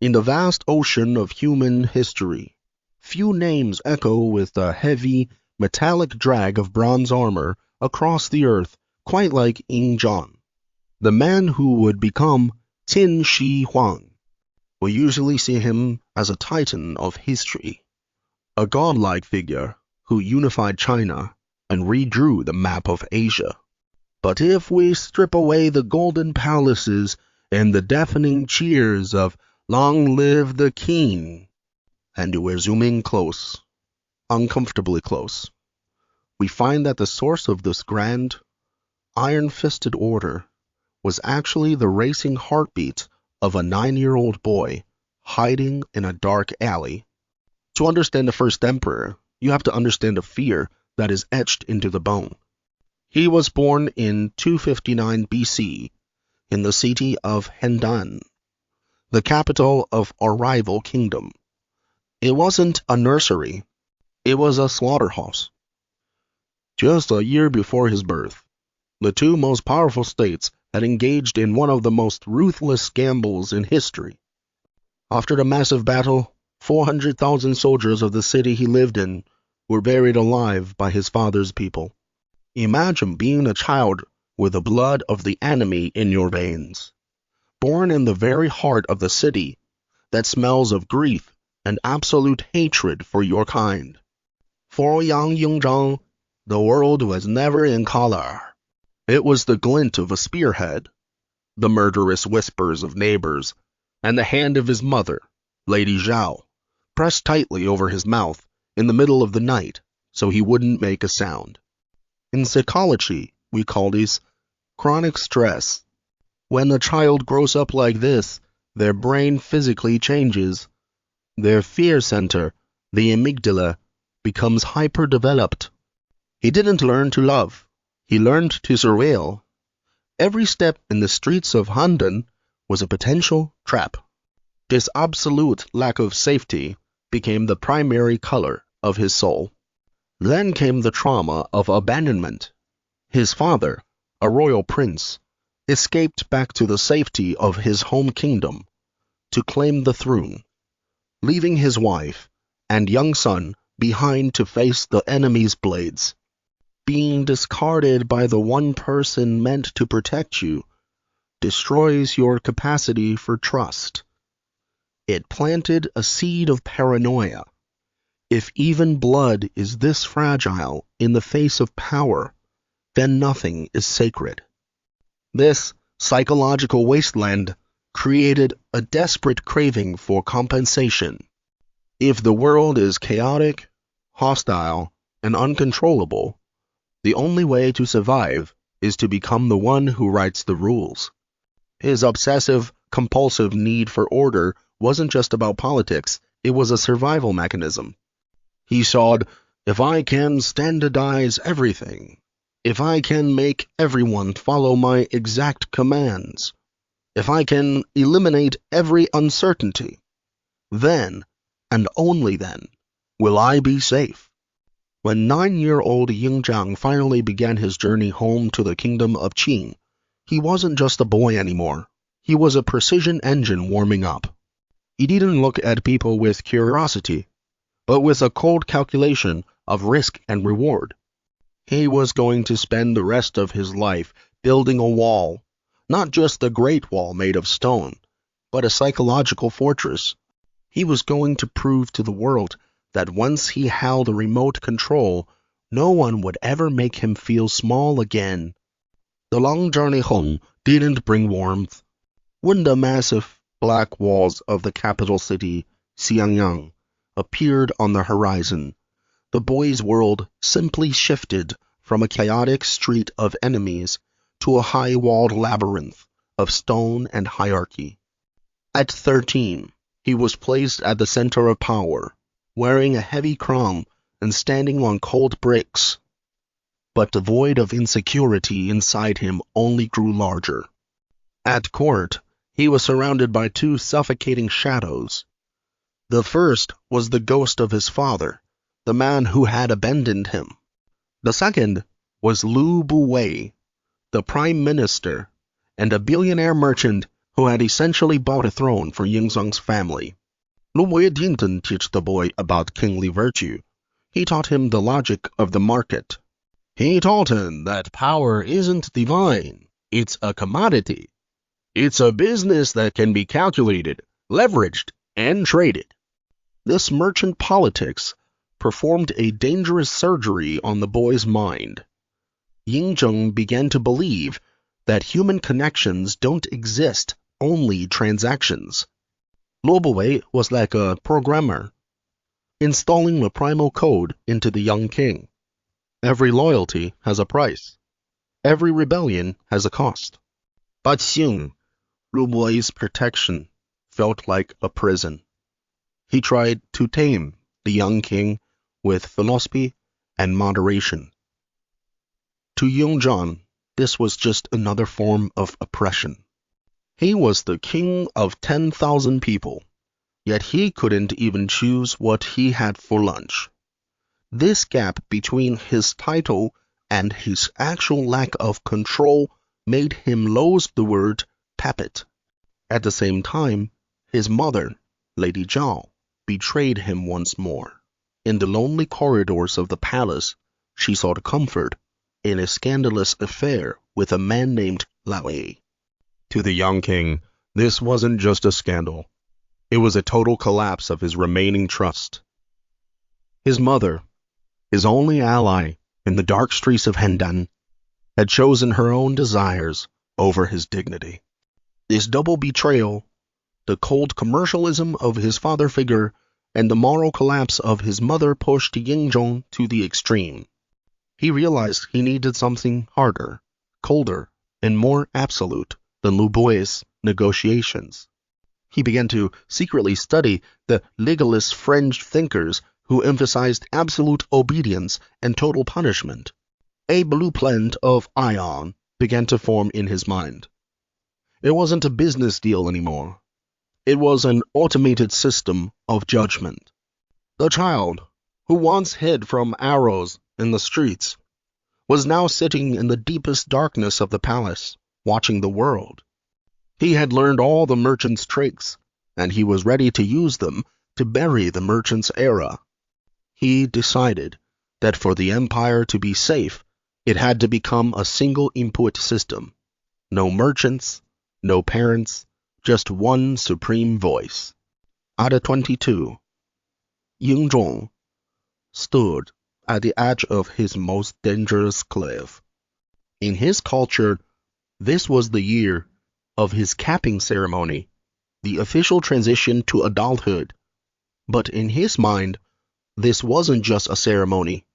In the vast ocean of human history, few names echo with the heavy, metallic drag of bronze armor across the earth quite like Ying Zheng, the man who would become Qin Shi Huang. We usually see him as a titan of history, a godlike figure who unified China and redrew the map of Asia. But if we strip away the golden palaces and the deafening cheers of "Long live the King," and we're zooming close, uncomfortably close, we find that the source of this grand, iron-fisted order was actually the racing heartbeat of a 9-year-old boy hiding in a dark alley. To understand the first emperor, you have to understand the fear that is etched into the bone. He was born in 259 BC in the city of Handan, the capital of our rival kingdom. It wasn't a nursery, it was a slaughterhouse. Just a year before his birth, the two most powerful states had engaged in one of the most ruthless gambles in history. After the massive battle, 400,000 soldiers of the city he lived in were buried alive by his father's people. Imagine being a child with the blood of the enemy in your veins, born in the very heart of the city that smells of grief and absolute hatred for your kind. For young Ying Zheng, the world was never in color. It was the glint of a spearhead, the murderous whispers of neighbors, and the hand of his mother, Lady Zhao, pressed tightly over his mouth in the middle of the night so he wouldn't make a sound. In psychology, we call this chronic stress. When a child grows up like this, their brain physically changes. Their fear center, the amygdala, becomes hyperdeveloped. He didn't learn to love. He learned to surveil. Every step in the streets of Handan was a potential trap. This absolute lack of safety became the primary color of his soul. Then came the trauma of abandonment. His father, a royal prince, escaped back to the safety of his home kingdom to claim the throne, leaving his wife and young son behind to face the enemy's blades. Being discarded by the one person meant to protect you destroys your capacity for trust. It planted a seed of paranoia. If even blood is this fragile in the face of power, then nothing is sacred. This psychological wasteland created a desperate craving for compensation. If the world is chaotic, hostile, and uncontrollable, the only way to survive is to become the one who writes the rules. His obsessive, compulsive need for order wasn't just about politics, it was a survival mechanism. He thought, if I can standardize everything, if I can make everyone follow my exact commands, if I can eliminate every uncertainty, then, and only then, will I be safe. When 9-year-old Ying Zheng finally began his journey home to the kingdom of Qin, he wasn't just a boy anymore. He was a precision engine warming up. He didn't look at people with curiosity, but with a cold calculation of risk and reward. He was going to spend the rest of his life building a wall, not just the Great Wall made of stone, but a psychological fortress. He was going to prove to the world that once he held remote control, no one would ever make him feel small again. The long journey home didn't bring warmth. When the massive black walls of the capital city, Xiangyang, appeared on the horizon, the boy's world simply shifted from a chaotic street of enemies to a high-walled labyrinth of stone and hierarchy. At 13, he was placed at the center of power, wearing a heavy crown and standing on cold bricks. But the void of insecurity inside him only grew larger. At court, he was surrounded by two suffocating shadows. The first was the ghost of his father, the man who had abandoned him. The second was Lu Buwei, the prime minister and a billionaire merchant who had essentially bought a throne for Ying Zheng's family. Lu Bui didn't teach the boy about kingly virtue. He taught him the logic of the market. He taught him that power isn't divine, it's a commodity. It's a business that can be calculated, leveraged, and traded. This merchant politics performed a dangerous surgery on the boy's mind. Ying Zheng began to believe that human connections don't exist, only transactions. Lu Bui was like a programmer, installing the primal code into the young king. Every loyalty has a price. Every rebellion has a cost. But soon, Lu Bui's protection felt like a prison. He tried to tame the young king with philosophy and moderation. To Ying Zheng, this was just another form of oppression. He was the king of 10,000 people, yet he couldn't even choose what he had for lunch. This gap between his title and his actual lack of control made him loathe the word puppet. At the same time, his mother, Lady Zhao, betrayed him once more. In the lonely corridors of the palace, she sought comfort in a scandalous affair with a man named Lao A. To the young king, this wasn't just a scandal. It was a total collapse of his remaining trust. His mother, his only ally in the dark streets of Handan, had chosen her own desires over his dignity. This double betrayal, the cold commercialism of his father figure, and the moral collapse of his mother pushed Ying Zheng to the extreme. He realized he needed something harder, colder, and more absolute than Lu Bui's negotiations. He began to secretly study the legalist French thinkers who emphasized absolute obedience and total punishment. A blueprint of Ion began to form in his mind. It wasn't a business deal anymore. It was an automated system of judgment. The child, who once hid from arrows in the streets, was now sitting in the deepest darkness of the palace, watching the world. He had learned all the merchant's tricks, and he was ready to use them to bury the merchant's era. He decided that for the empire to be safe, it had to become a single input system. No merchants, no parents, just one supreme voice. At 22, Ying Zheng stood at the edge of his most dangerous cliff. In his culture, this was the year of his capping ceremony, the official transition to adulthood. But in his mind, this wasn't just a ceremony.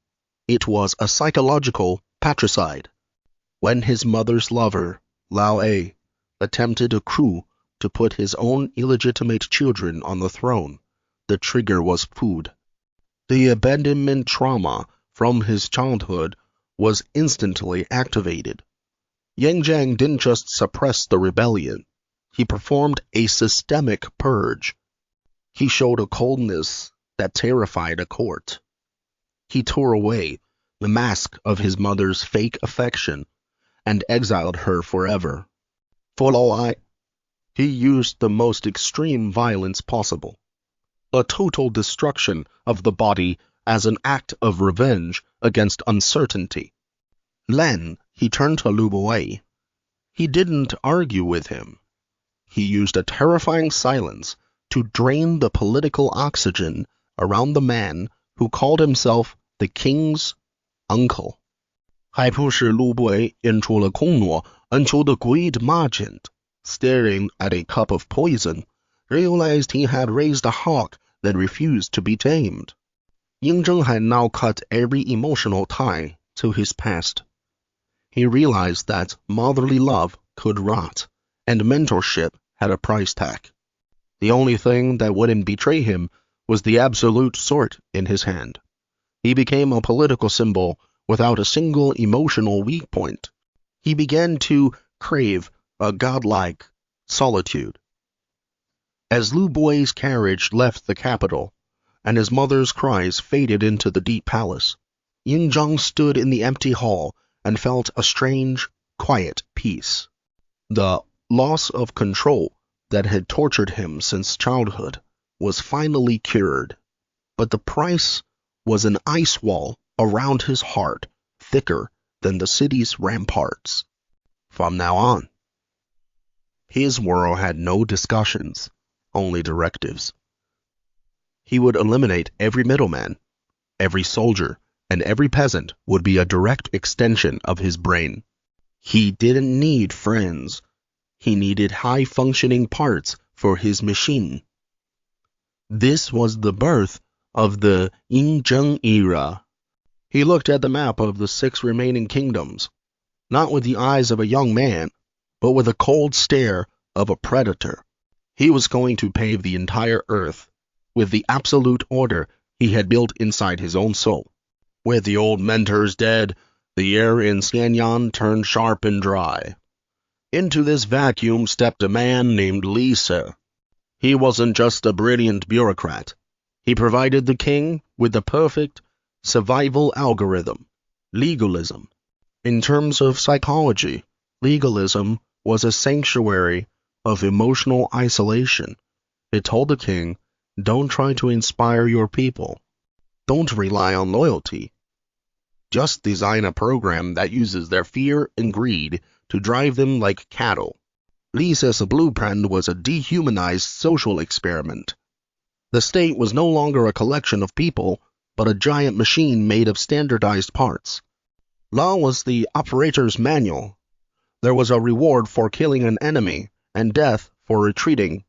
It was a psychological patricide. When his mother's lover, Lao A, attempted a coup to put his own illegitimate children on the throne, the trigger was pulled. The abandonment trauma from his childhood was instantly activated. Ying Zheng didn't just suppress the rebellion, he performed a systemic purge. He showed a coldness that terrified a court. He tore away the mask of his mother's fake affection and exiled her forever. For Lao A, he used the most extreme violence possible, a total destruction of the body as an act of revenge against uncertainty. Then he turned to Lu Bui. He didn't argue with him. He used a terrifying silence to drain the political oxygen around the man who called himself the king's uncle. 还不是陆不韦演出了空诺 until the great merchant, staring at a cup of poison, realized he had raised a hawk that refused to be tamed. Ying Zheng had now cut every emotional tie to his past. He realized that motherly love could rot, and mentorship had a price tag. The only thing that wouldn't betray him was the absolute sword in his hand. He became a political symbol without a single emotional weak point. He began to crave a godlike solitude. As Lu Bui's carriage left the capital, and his mother's cries faded into the deep palace, Ying Zheng stood in the empty hall and felt a strange, quiet peace. The loss of control that had tortured him since childhood was finally cured, but the price was an ice wall around his heart, thicker than the city's ramparts. From now on, his world had no discussions, only directives. He would eliminate every middleman, every soldier, and every peasant would be a direct extension of his brain. He didn't need friends. He needed high-functioning parts for his machine. This was the birth of the Ying Zheng era. He looked at the map of the 6 remaining kingdoms, not with the eyes of a young man, but with the cold stare of a predator. He was going to pave the entire earth with the absolute order he had built inside his own soul. With the old mentors dead, the air in Xianyan turned sharp and dry. Into this vacuum stepped a man named Li Se. He wasn't just a brilliant bureaucrat. He provided the king with the perfect survival algorithm, legalism. In terms of psychology, legalism was a sanctuary of emotional isolation. It told the king, don't try to inspire your people. Don't rely on loyalty. Just design a program that uses their fear and greed to drive them like cattle. Lisa's blueprint was a dehumanized social experiment. The state was no longer a collection of people, but a giant machine made of standardized parts. Law was the operator's manual. There was a reward for killing an enemy, and death for retreating.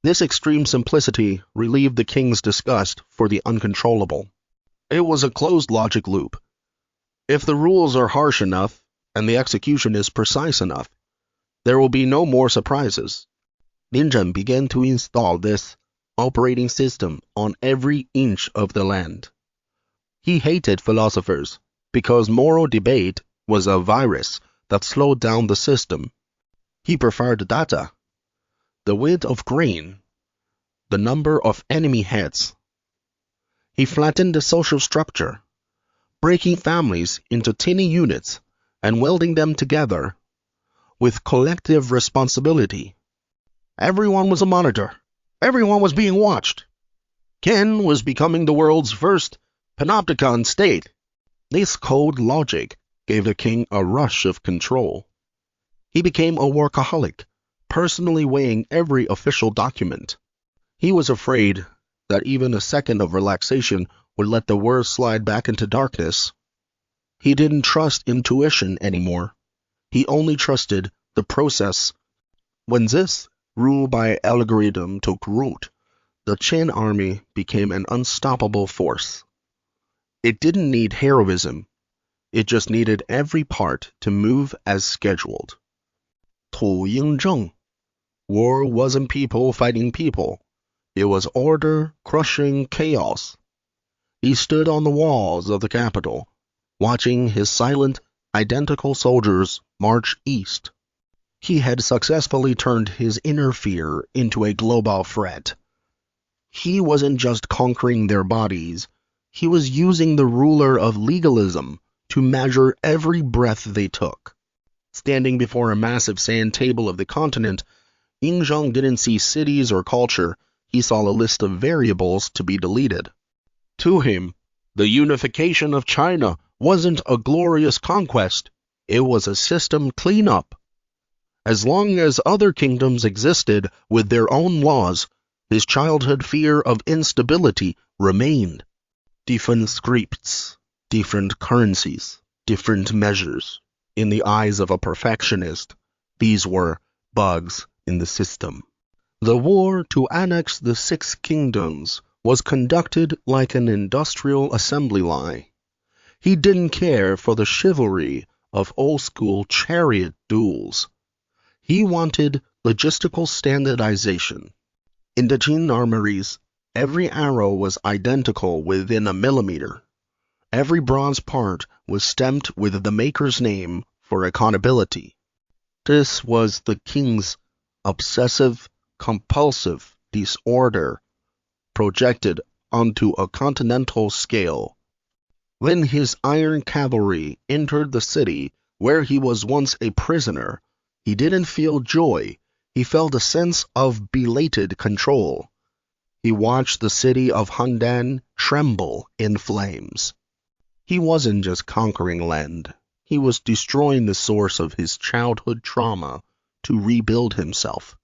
This extreme simplicity relieved the king's disgust for the uncontrollable. It was a closed logic loop. If the rules are harsh enough, and the execution is precise enough, there will be no more surprises. Ying Zheng began to install this operating system on every inch of the land. He hated philosophers because moral debate was a virus that slowed down the system. He preferred data, the weight of grain, the number of enemy heads. He flattened the social structure, breaking families into tiny units and welding them together with collective responsibility. Everyone was a monitor. Everyone was being watched. Qin was becoming the world's first panopticon state. This cold logic gave the king a rush of control. He became a workaholic, personally weighing every official document. He was afraid that even a second of relaxation would let the world slide back into darkness. He didn't trust intuition anymore. He only trusted the process. When this rule by algorithm took root, the Qin army became an unstoppable force. It didn't need heroism. It just needed every part to move as scheduled. Ying Zheng. War wasn't people fighting people. It was order crushing chaos. He stood on the walls of the capital, watching his silent, identical soldiers march east. He had successfully turned his inner fear into a global threat. He wasn't just conquering their bodies. He was using the ruler of legalism to measure every breath they took. Standing before a massive sand table of the continent, Ying Zheng didn't see cities or culture. He saw a list of variables to be deleted. To him, the unification of China wasn't a glorious conquest. It was a system cleanup. As long as other kingdoms existed with their own laws, his childhood fear of instability remained. Different scripts, different currencies, different measures. In the eyes of a perfectionist, these were bugs in the system. The war to annex the 6 kingdoms was conducted like an industrial assembly line. He didn't care for the chivalry of old-school chariot duels. He wanted logistical standardization. In the Qin armories, every arrow was identical within a millimeter. Every bronze part was stamped with the maker's name for accountability. This was the king's obsessive-compulsive disorder projected onto a continental scale. When his iron cavalry entered the city where he was once a prisoner, He didn't feel joy, he felt a sense of belated control. He watched the city of Handan tremble in flames. He wasn't just conquering land, he was destroying the source of his childhood trauma to rebuild himself.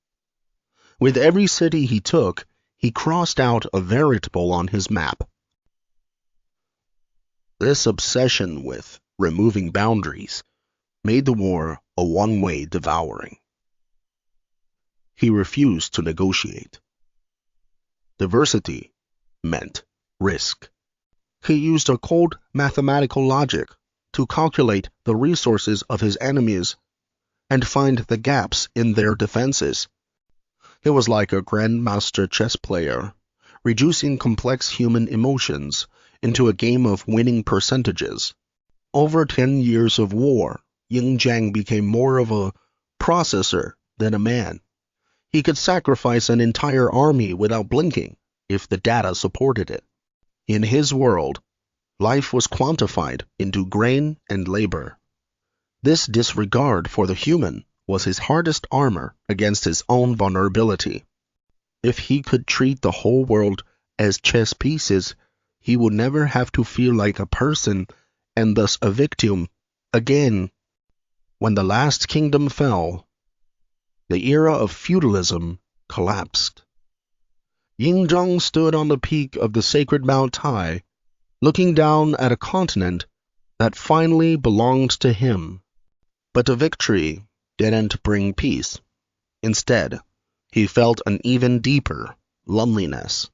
With every city he took, he crossed out a variable on his map. This obsession with removing boundaries made the war a one-way devouring. He refused to negotiate. Diversity meant risk. He used a cold mathematical logic to calculate the resources of his enemies and find the gaps in their defenses. He was like a grandmaster chess player, reducing complex human emotions into a game of winning percentages. Over 10 years of war, Ying Zheng became more of a processor than a man. He could sacrifice an entire army without blinking if the data supported it. In his world, life was quantified into grain and labor. This disregard for the human was his hardest armor against his own vulnerability. If he could treat the whole world as chess pieces, he would never have to feel like a person and thus a victim again. When the last kingdom fell, the era of feudalism collapsed. Ying Zheng stood on the peak of the sacred Mount Tai, looking down at a continent that finally belonged to him. But the victory didn't bring peace. Instead, he felt an even deeper loneliness.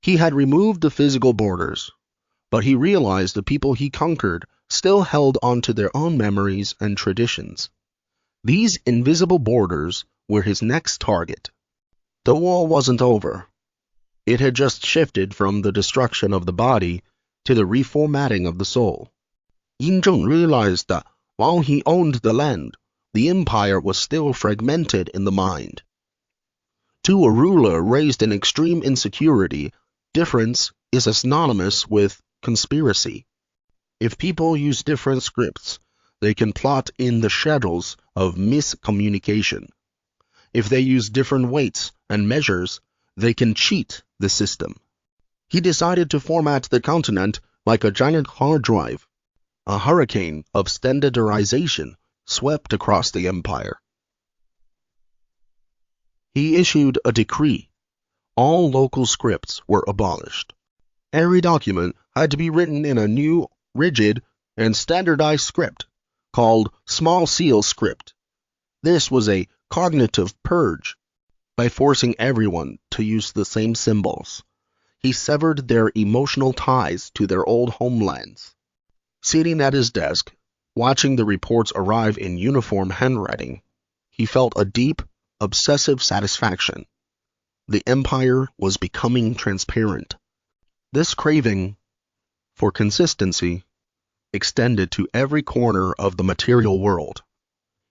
He had removed the physical borders, but he realized the people he conquered still held onto their own memories and traditions. These invisible borders were his next target. The war wasn't over. It had just shifted from the destruction of the body to the reformatting of the soul. Ying Zheng realized that while he owned the land, the empire was still fragmented in the mind. To a ruler raised in extreme insecurity, difference is synonymous with conspiracy. If people use different scripts, they can plot in the shadows of miscommunication. If they use different weights and measures, they can cheat the system. He decided to format the continent like a giant hard drive. A hurricane of standardization swept across the empire. He issued a decree. All local scripts were abolished. Every document had to be written in a new, rigid, and standardized script called small seal script. This was a cognitive purge. By forcing everyone to use the same symbols, he severed their emotional ties to their old homelands. Sitting at his desk, watching the reports arrive in uniform handwriting, he felt a deep, obsessive satisfaction. The empire was becoming transparent. This craving for consistency extended to every corner of the material world.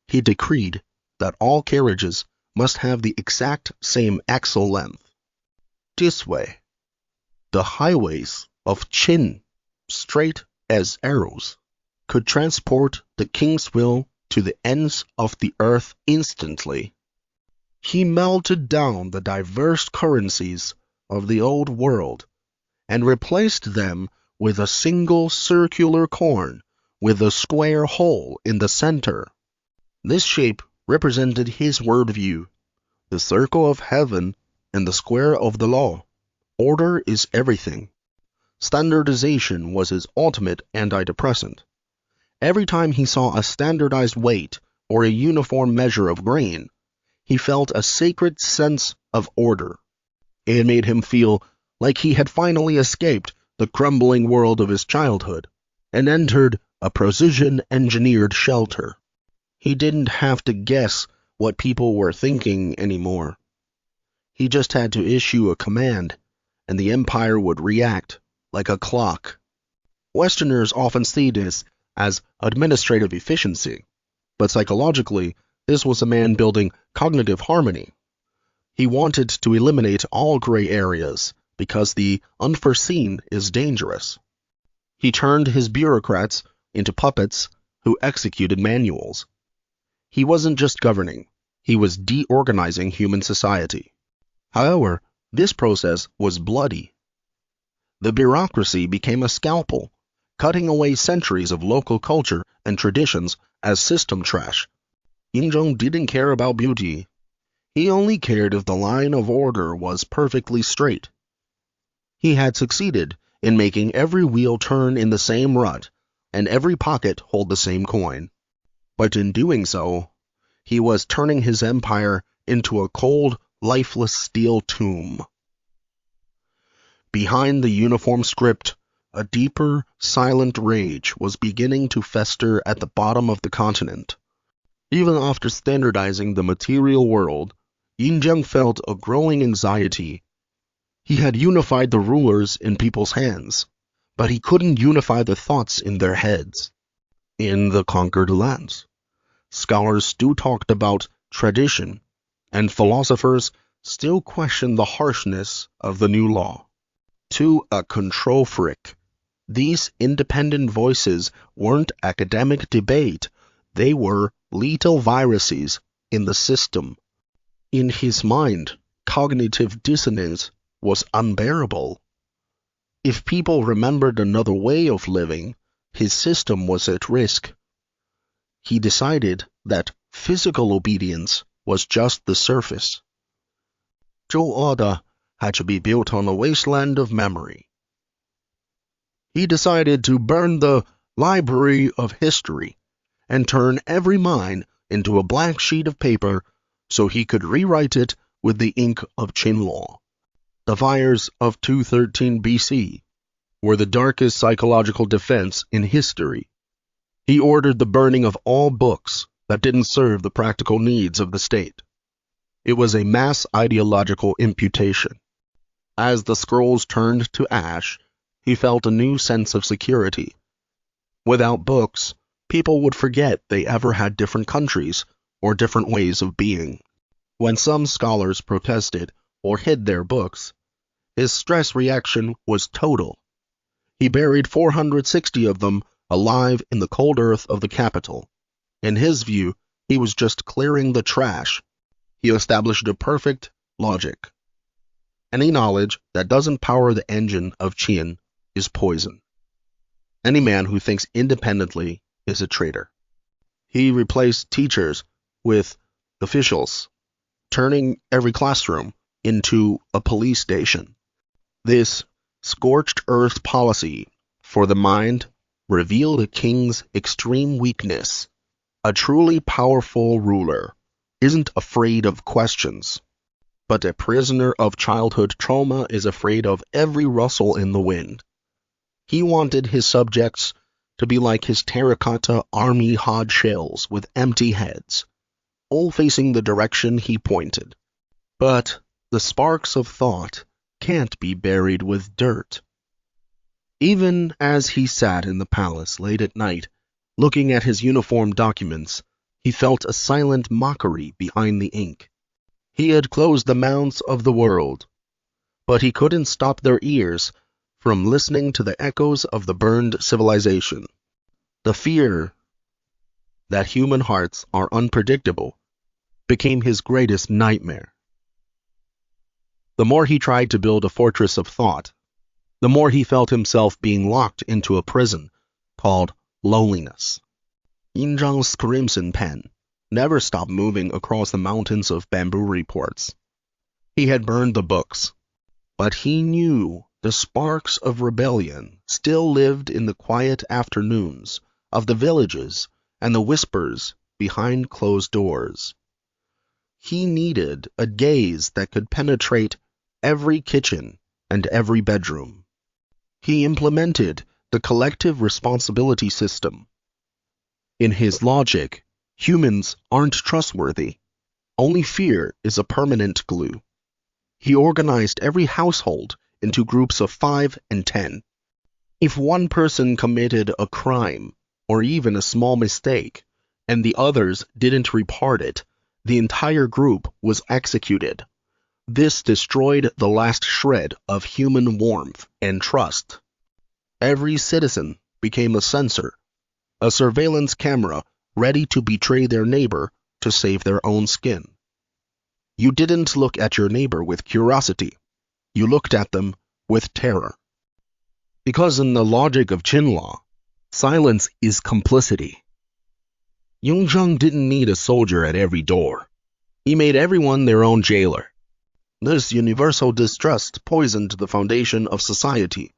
He decreed that all carriages must have the exact same axle length. This way, the highways of Qin, straight as arrows, could transport the king's will to the ends of the earth instantly. He melted down the diverse currencies of the old world and replaced them with a single circular coin with a square hole in the center. This shape represented his worldview, the circle of heaven and the square of the law. Order is everything. Standardization was his ultimate antidepressant. Every time he saw a standardized weight or a uniform measure of grain, he felt a sacred sense of order. It made him feel like he had finally escaped the crumbling world of his childhood and entered a precision-engineered shelter. He didn't have to guess what people were thinking anymore. He just had to issue a command, and the empire would react like a clock. Westerners often see this as administrative efficiency, but psychologically, this was a man building cognitive harmony. He wanted to eliminate all gray areas because the unforeseen is dangerous. He turned his bureaucrats into puppets who executed manuals. He wasn't just governing, he was deorganizing human society. However, this process was bloody. The bureaucracy became a scalpel, cutting away centuries of local culture and traditions as system trash. Ying Zheng didn't care about beauty. He only cared if the line of order was perfectly straight. He had succeeded in making every wheel turn in the same rut and every pocket hold the same coin. But in doing so, he was turning his empire into a cold, lifeless steel tomb. Behind the uniform script, a deeper, silent rage was beginning to fester at the bottom of the continent. Even after standardizing the material world, Ying Zheng felt a growing anxiety. He had unified the rulers in people's hands, but he couldn't unify the thoughts in their heads. In the conquered lands, scholars still talked about tradition, and philosophers still questioned the harshness of the new law. To a control freak, these independent voices weren't academic debate, they were lethal viruses in the system. In his mind, cognitive dissonance was unbearable. If people remembered another way of living, his system was at risk. He decided that physical obedience was just the surface. Zhou order had to be built on a wasteland of memory. He decided to burn the library of history and turn every mind into a blank sheet of paper so he could rewrite it with the ink of Qin law. The fires of 213 BC were the darkest psychological defense in history. He ordered the burning of all books that didn't serve the practical needs of the state. It was a mass ideological imputation. As the scrolls turned to ash, he felt a new sense of security. Without books, people would forget they ever had different countries or different ways of being. When some scholars protested or hid their books, his stress reaction was total. He buried 460 of them alive in the cold earth of the capital. In his view, he was just clearing the trash. He established a perfect logic. Any knowledge that doesn't power the engine of Qin is poison. Any man who thinks independently is a traitor. He replaced teachers with officials, turning every classroom into a police station. This scorched earth policy for the mind revealed a king's extreme weakness. A truly powerful ruler isn't afraid of questions, but a prisoner of childhood trauma is afraid of every rustle in the wind. He wanted his subjects to be like his terracotta army hod shells with empty heads, all facing the direction he pointed. But the sparks of thought can't be buried with dirt. Even as he sat in the palace late at night, looking at his uniform documents, he felt a silent mockery behind the ink. He had closed the mouths of the world, but he couldn't stop their ears from listening to the echoes of the burned civilization. The fear that human hearts are unpredictable became his greatest nightmare. The more he tried to build a fortress of thought, the more he felt himself being locked into a prison called loneliness. Ying Zheng's crimson pen never stopped moving across the mountains of bamboo reports. He had burned the books, but he knew the sparks of rebellion still lived in the quiet afternoons of the villages and the whispers behind closed doors. He needed a gaze that could penetrate every kitchen and every bedroom. He implemented the collective responsibility system. In his logic, humans aren't trustworthy. Only fear is a permanent glue. He organized every household into groups of 5 and 10. If one person committed a crime or even a small mistake, and the others didn't report it, the entire group was executed. This destroyed the last shred of human warmth and trust. Every citizen became a sensor, a surveillance camera ready to betray their neighbor to save their own skin. You didn't look at your neighbor with curiosity. You looked at them with terror. Because in the logic of Qin law, silence is complicity. Ying Zheng didn't need a soldier at every door. He made everyone their own jailer. This universal distrust poisoned the foundation of society,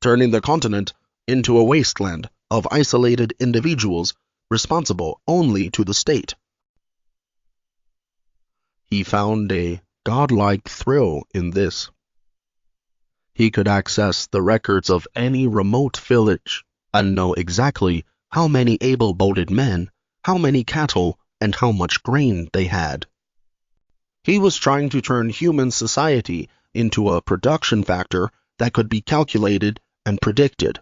turning the continent into a wasteland of isolated individuals responsible only to the state. He found a godlike thrill in this. He could access the records of any remote village and know exactly how many able-bodied men, how many cattle, and how much grain they had. He was trying to turn human society into a production factor that could be calculated and predicted.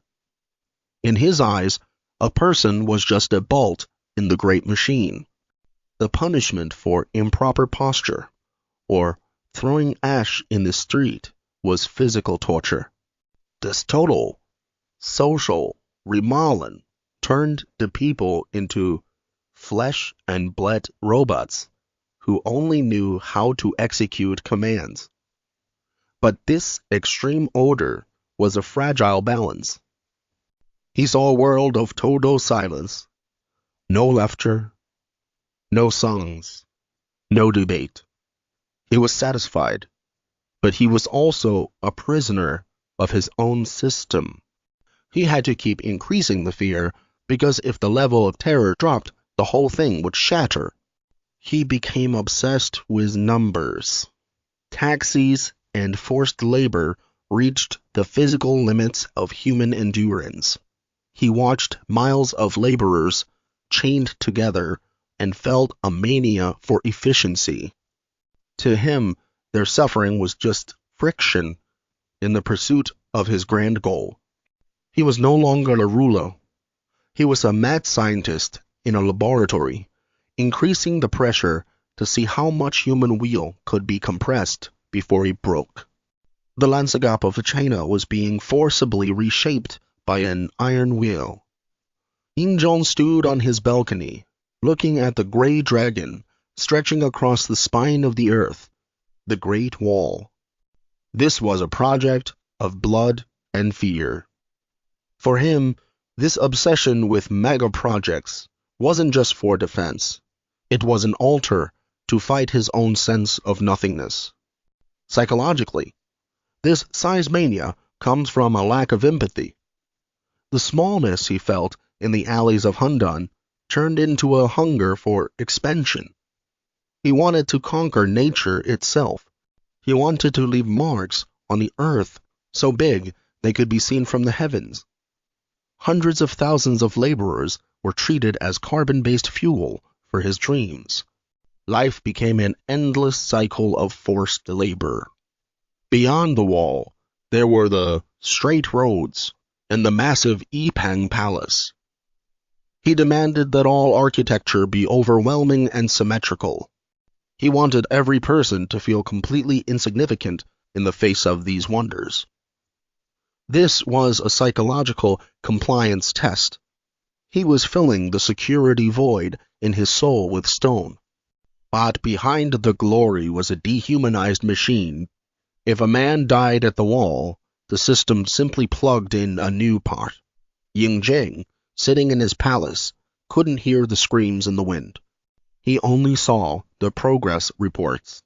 In his eyes, a person was just a bolt in the great machine. The punishment for improper posture or throwing ash in the street was physical torture. This total social remodeling turned the people into flesh and blood robots who only knew how to execute commands. But this extreme order was a fragile balance. He saw a world of total silence. No laughter, no songs, no debate. He was satisfied, but he was also a prisoner of his own system. He had to keep increasing the fear, because if the level of terror dropped, the whole thing would shatter. He became obsessed with numbers. Taxis and forced labor reached the physical limits of human endurance. He watched miles of laborers chained together and felt a mania for efficiency. To him, their suffering was just friction in the pursuit of his grand goal. He was no longer a ruler. He was a mad scientist in a laboratory, increasing the pressure to see how much human will could be compressed before it broke. The landscape of China was being forcibly reshaped by an iron wheel. Ying Zheng stood on his balcony, looking at the gray dragon stretching across the spine of the earth, the Great Wall. This was a project of blood and fear. For him, this obsession with mega projects wasn't just for defense. It was an altar to fight his own sense of nothingness. Psychologically, this size mania comes from a lack of empathy. The smallness he felt in the alleys of Handan turned into a hunger for expansion. He wanted to conquer nature itself. He wanted to leave marks on the earth so big they could be seen from the heavens. Hundreds of thousands of laborers were treated as carbon-based fuel for his dreams. Life became an endless cycle of forced labor. Beyond the wall, there were the straight roads and the massive Yipang Palace. He demanded that all architecture be overwhelming and symmetrical. He wanted every person to feel completely insignificant in the face of these wonders. This was a psychological compliance test. He was filling the security void in his soul with stone. But behind the glory was a dehumanized machine. If a man died at the wall, the system simply plugged in a new part. Ying Zheng, sitting in his palace, couldn't hear the screams in the wind. He only saw the progress reports.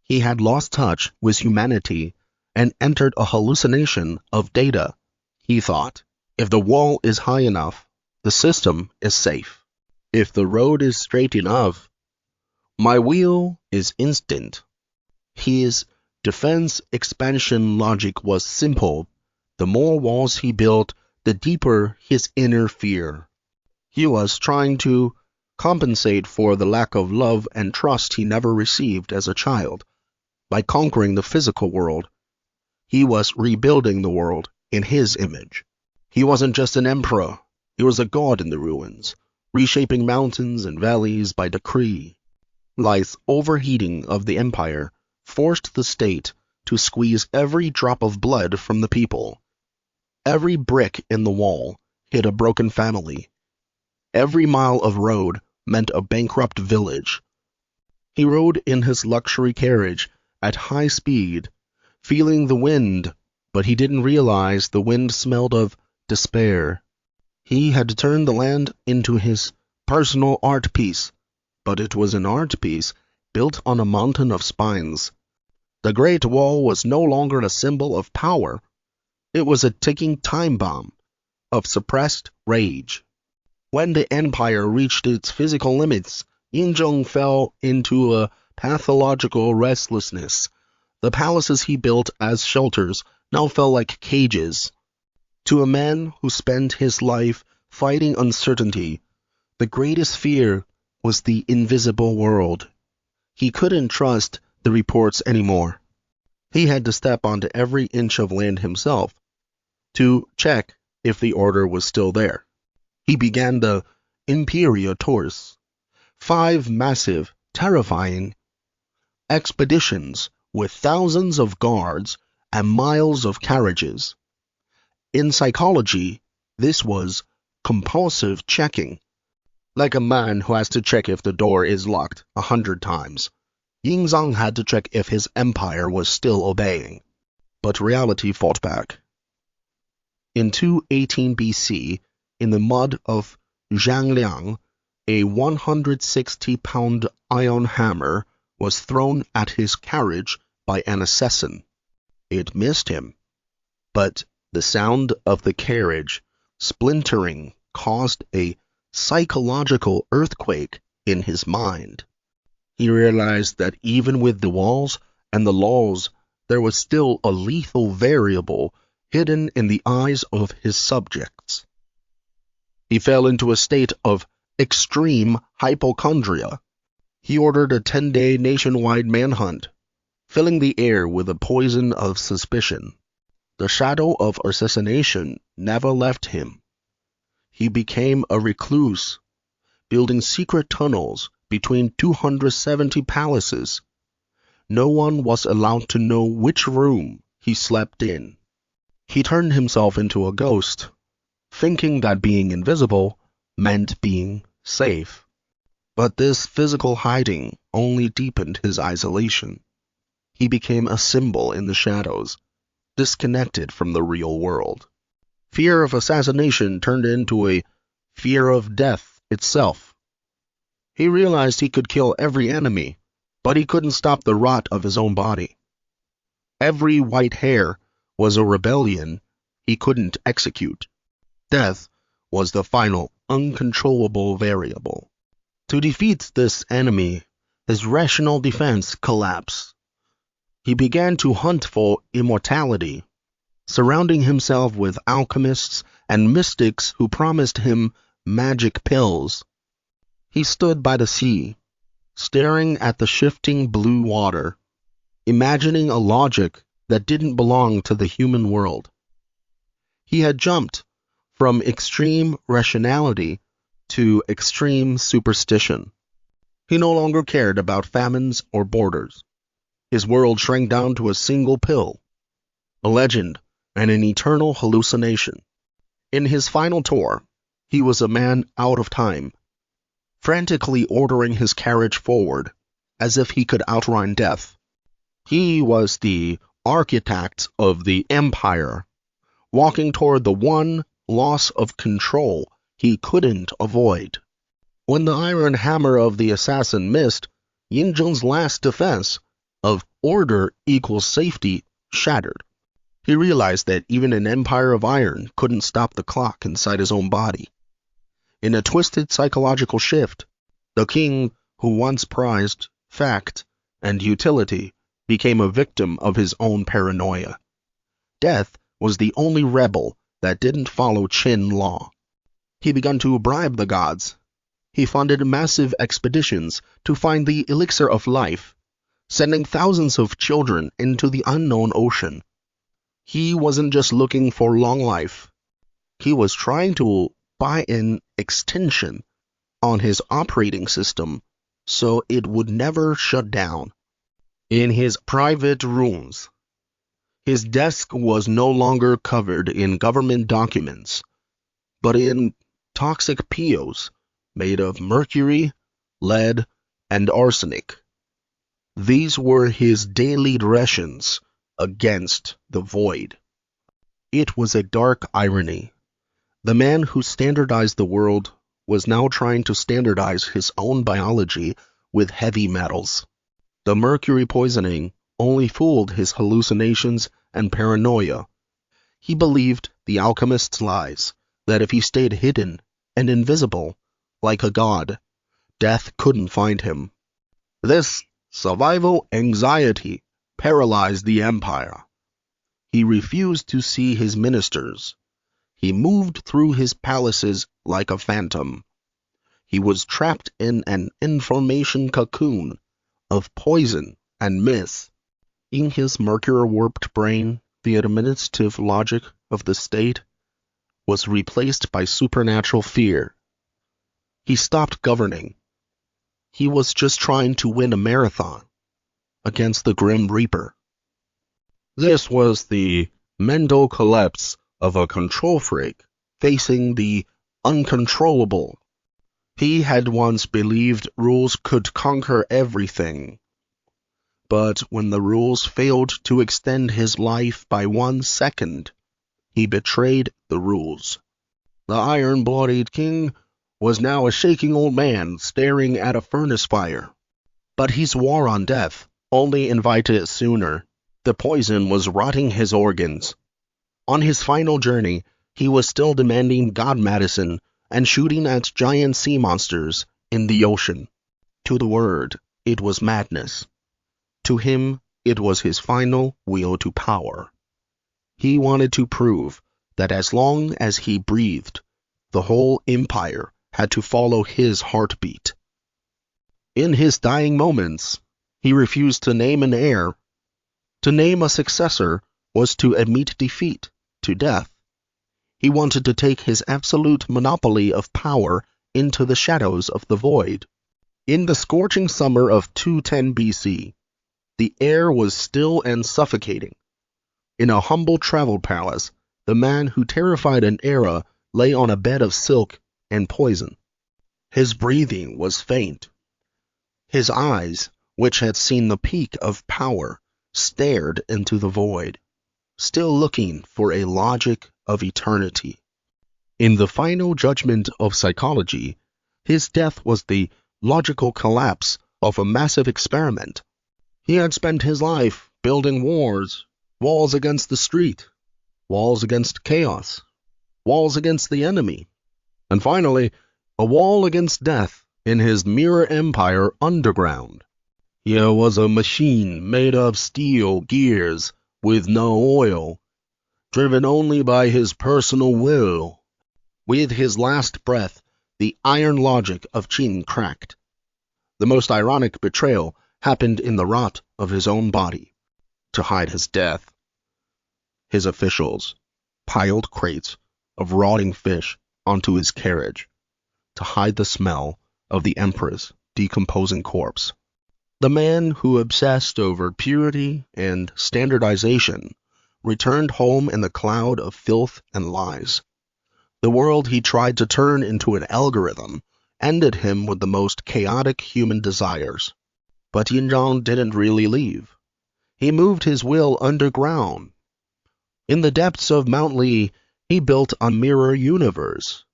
He had lost touch with humanity and entered a hallucination of data. He thought, if the wall is high enough, the system is safe. If the road is straight enough, my will is instant. His defense expansion logic was simple. The more walls he built, the deeper his inner fear. He was trying to compensate for the lack of love and trust he never received as a child. By conquering the physical world, he was rebuilding the world in his image. He wasn't just an emperor, he was a god in the ruins, reshaping mountains and valleys by decree. Life's overheating of the empire forced the state to squeeze every drop of blood from the people. Every brick in the wall hid a broken family. Every mile of road meant a bankrupt village. He rode in his luxury carriage at high speed, feeling the wind, but he didn't realize the wind smelled of despair. He had turned the land into his personal art piece, but it was an art piece built on a mountain of spines. The Great Wall was no longer a symbol of power. It was a ticking time bomb of suppressed rage. When the empire reached its physical limits, Ying Zheng fell into a pathological restlessness. The palaces he built as shelters now felt like cages. To a man who spent his life fighting uncertainty, the greatest fear was the invisible world. He couldn't trust the reports anymore. He had to step onto every inch of land himself to check if the order was still there. He began the Imperiators, 5 massive, terrifying expeditions with thousands of guards and miles of carriages. In psychology, this was compulsive checking. Like a man who has to check if the door is locked 100 times, Ying Zheng had to check if his empire was still obeying. But reality fought back. In 218 BC, in the mud of Zhangliang, a 160-pound iron hammer was thrown at his carriage by an assassin. It missed him, but the sound of the carriage splintering caused a psychological earthquake in his mind. He realized that even with the walls and the laws, there was still a lethal variable hidden in the eyes of his subjects. He fell into a state of extreme hypochondria. He ordered a 10-day nationwide manhunt, filling the air with a poison of suspicion. The shadow of assassination never left him. He became a recluse, building secret tunnels between 270 palaces. No one was allowed to know which room he slept in. He turned himself into a ghost, thinking that being invisible meant being safe. But this physical hiding only deepened his isolation. He became a symbol in the shadows, disconnected from the real world. Fear of assassination turned into a fear of death itself. He realized he could kill every enemy, but he couldn't stop the rot of his own body. Every white hair was a rebellion he couldn't execute. Death was the final, uncontrollable variable. To defeat this enemy, his rational defense collapsed. He began to hunt for immortality, surrounding himself with alchemists and mystics who promised him magic pills. He stood by the sea, staring at the shifting blue water, imagining a logic that didn't belong to the human world. He had jumped from extreme rationality to extreme superstition. He no longer cared about famines or borders. His world shrank down to a single pill, a legend, and an eternal hallucination. In his final tour, he was a man out of time, frantically ordering his carriage forward, as if he could outrun death. He was the architect of the empire, walking toward the one loss of control he couldn't avoid. When the iron hammer of the assassin missed, Ying Zheng's last defense of order equals safety shattered. He realized that even an empire of iron couldn't stop the clock inside his own body. In a twisted psychological shift, the king who once prized fact and utility became a victim of his own paranoia. Death was the only rebel that didn't follow Qin law. He began to bribe the gods. He funded massive expeditions to find the elixir of life, sending thousands of children into the unknown ocean. He wasn't just looking for long life. He was trying to buy an extension on his operating system so it would never shut down. In his private rooms, his desk was no longer covered in government documents, but in toxic pills made of mercury lead, and arsenic. These were his daily rations against the void. It was a dark irony. The man who standardized the world was now trying to standardize his own biology with heavy metals. The mercury poisoning only fooled his hallucinations and paranoia. He believed the alchemist's lies, that if he stayed hidden and invisible, like a god, death couldn't find him. This survival anxiety paralyzed the empire. He refused to see his ministers. He moved through his palaces like a phantom. He was trapped in an information cocoon of poison and myth. In his mercury-warped brain, the administrative logic of the state was replaced by supernatural fear. He stopped governing. He was just trying to win a marathon against the Grim Reaper. This was the mental collapse of a control freak facing the uncontrollable. He had once believed rules could conquer everything. But when the rules failed to extend his life by 1 second, he betrayed the rules. The iron-blooded king was now a shaking old man staring at a furnace fire. But his war on death only invited it sooner. The poison was rotting his organs. On his final journey, he was still demanding god medicine and shooting at giant sea monsters in the ocean. To the Word, it was madness. To him, it was his final will to power. He wanted to prove that as long as he breathed, the whole empire had to follow his heartbeat. In his dying moments, he refused to name an heir. To name a successor was to admit defeat, to death. He wanted to take his absolute monopoly of power into the shadows of the void. In the scorching summer of 210 BC, the air was still and suffocating. In a humble travel palace, the man who terrified an era lay on a bed of silk and poison. His breathing was faint. His eyes, which had seen the peak of power, stared into the void, still looking for a logic of eternity. In the final judgment of psychology, his death was the logical collapse of a massive experiment. He had spent his life building walls against the street, walls against chaos, walls against the enemy, and finally, a wall against death in his mirror empire underground. Here was a machine made of steel gears with no oil, driven only by his personal will. With his last breath, the iron logic of Qin cracked. The most ironic betrayal happened in the rot of his own body. To hide his death, his officials piled crates of rotting fish onto his carriage to hide the smell of the emperor's decomposing corpse. The man who obsessed over purity and standardization returned home in the cloud of filth and lies. The world he tried to turn into an algorithm ended him with the most chaotic human desires. But Ying Zheng didn't really leave. He moved his will underground. In the depths of Mount Li, he built a mirror universe.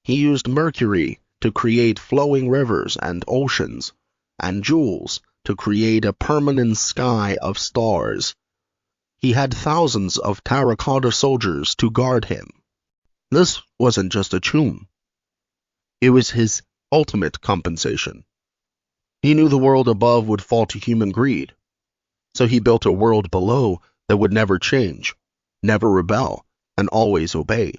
He used mercury to create flowing rivers and oceans, and jewels to create a permanent sky of stars. He had thousands of terracotta soldiers to guard him. This wasn't just a tomb. It was his ultimate compensation. He knew the world above would fall to human greed, so he built a world below that would never change, never rebel, and always obey.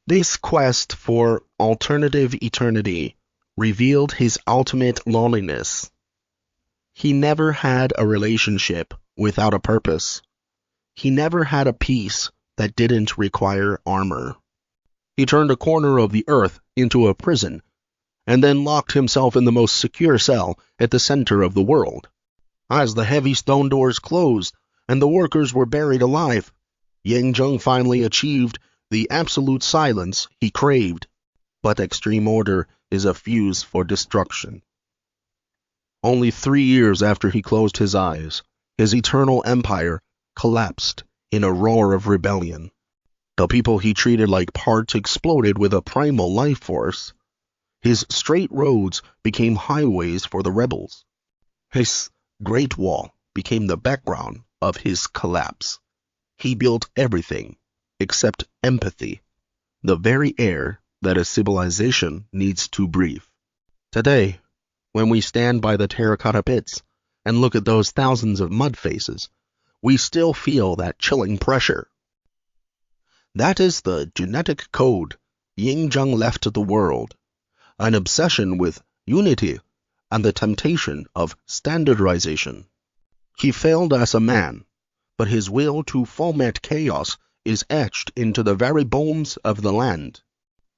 This quest for alternative eternity revealed his ultimate loneliness. He never had a relationship without a purpose. He never had a peace that didn't require armor. He turned a corner of the earth into a prison, and then locked himself in the most secure cell at the center of the world. As the heavy stone doors closed and the workers were buried alive, Ying Zheng finally achieved the absolute silence he craved. But extreme order is a fuse for destruction. Only 3 years after he closed his eyes, his eternal empire collapsed in a roar of rebellion. The people he treated like parts exploded with a primal life force. His straight roads became highways for the rebels. His Great Wall became the background of his collapse. He built everything except empathy, the very air that a civilization needs to breathe. Today, when we stand by the terracotta pits and look at those thousands of mud faces, we still feel that chilling pressure. That is the genetic code Ying Zheng left the world, an obsession with unity and the temptation of standardization. He failed as a man, but his will to foment chaos is etched into the very bones of the land.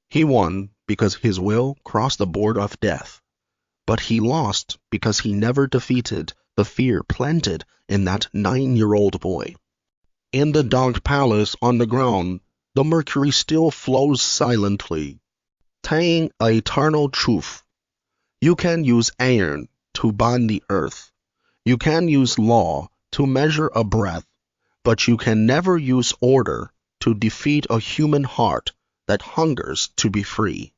He won because his will crossed the border of death, but he lost because he never defeated the fear planted in that 9-year-old boy. In the dark palace on the ground, the mercury still flows silently, tying an eternal truth. You can use iron to bind the earth. You can use law to measure a breath, but you can never use order to defeat a human heart that hungers to be free.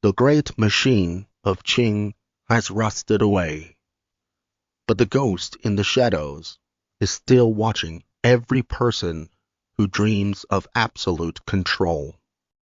The great machine of Qin has rusted away, but the ghost in the shadows is still watching every person who dreams of absolute control.